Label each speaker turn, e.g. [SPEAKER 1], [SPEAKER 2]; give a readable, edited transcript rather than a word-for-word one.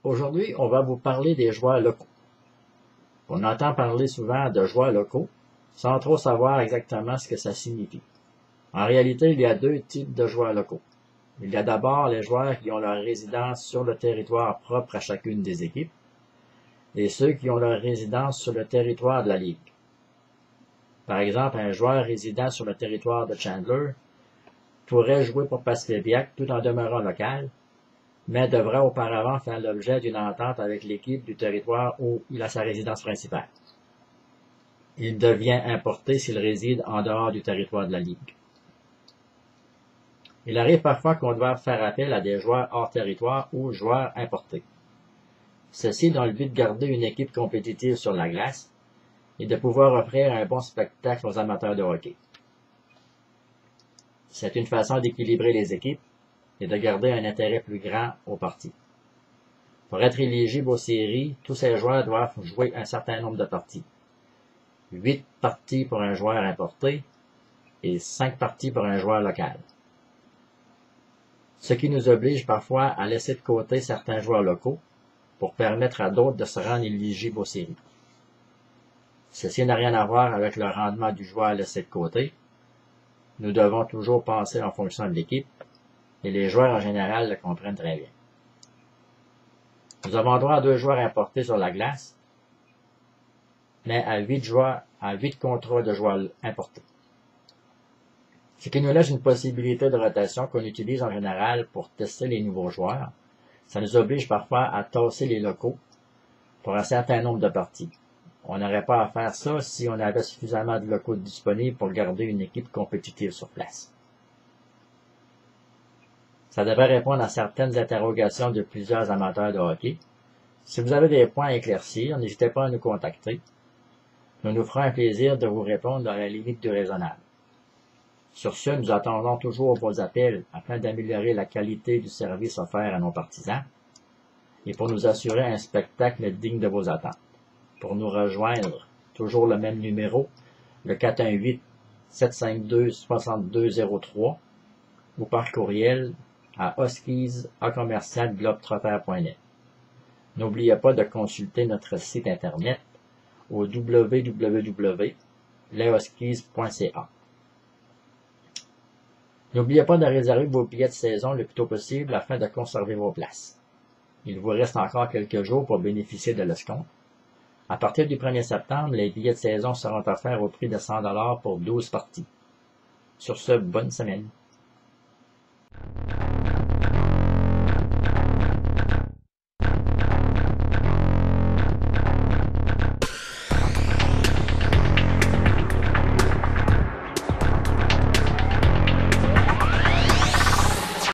[SPEAKER 1] Aujourd'hui, on va vous parler des joueurs locaux. On entend parler souvent de joueurs locaux, sans trop savoir exactement ce que ça signifie. En réalité, il y a deux types de joueurs locaux. Il y a d'abord les joueurs qui ont leur résidence sur le territoire propre à chacune des équipes, et ceux qui ont leur résidence sur le territoire de la Ligue. Par exemple, un joueur résident sur le territoire de Chandler pourrait jouer pour Passkeviak tout en demeurant local, mais devrait auparavant faire l'objet d'une entente avec l'équipe du territoire où il a sa résidence principale. Il devient importé s'il réside en dehors du territoire de la Ligue. Il arrive parfois qu'on doive faire appel à des joueurs hors territoire ou joueurs importés. Ceci dans le but de garder une équipe compétitive sur la glace et de pouvoir offrir un bon spectacle aux amateurs de hockey. C'est une façon d'équilibrer les équipes et de garder un intérêt plus grand aux parties. Pour être éligible aux séries, tous ces joueurs doivent jouer un certain nombre de parties. 8 parties pour un joueur importé et 5 parties pour un joueur local. Ce qui nous oblige parfois à laisser de côté certains joueurs locaux pour permettre à d'autres de se rendre éligibles aux séries. Ceci n'a rien à voir avec le rendement du joueur laissé de côté. Nous devons toujours penser en fonction de l'équipe et les joueurs en général le comprennent très bien. Nous avons droit à 2 joueurs importés sur la glace, mais à 8 contrats de joueurs importés. Ce qui nous laisse une possibilité de rotation qu'on utilise en général pour tester les nouveaux joueurs. Ça nous oblige parfois à tasser les locaux pour un certain nombre de parties. On n'aurait pas à faire ça si on avait suffisamment de locaux disponibles pour garder une équipe compétitive sur place. Ça devrait répondre à certaines interrogations de plusieurs amateurs de hockey. Si vous avez des points à éclaircir, n'hésitez pas à nous contacter. Nous nous ferons un plaisir de vous répondre dans la limite du raisonnable. Sur ce, nous attendons toujours vos appels afin d'améliorer la qualité du service offert à nos partisans et pour nous assurer un spectacle digne de vos attentes. Pour nous rejoindre, toujours le même numéro, le 418-752-6203 ou par courriel à huskies@globetrotter.net. N'oubliez pas de consulter notre site internet au www.leshuskies.ca. N'oubliez pas de réserver vos billets de saison le plus tôt possible afin de conserver vos places. Il vous reste encore quelques jours pour bénéficier de l'escompte. À partir du 1er septembre, les billets de saison seront offerts au prix de 100 $ pour 12 parties. Sur ce, bonne semaine.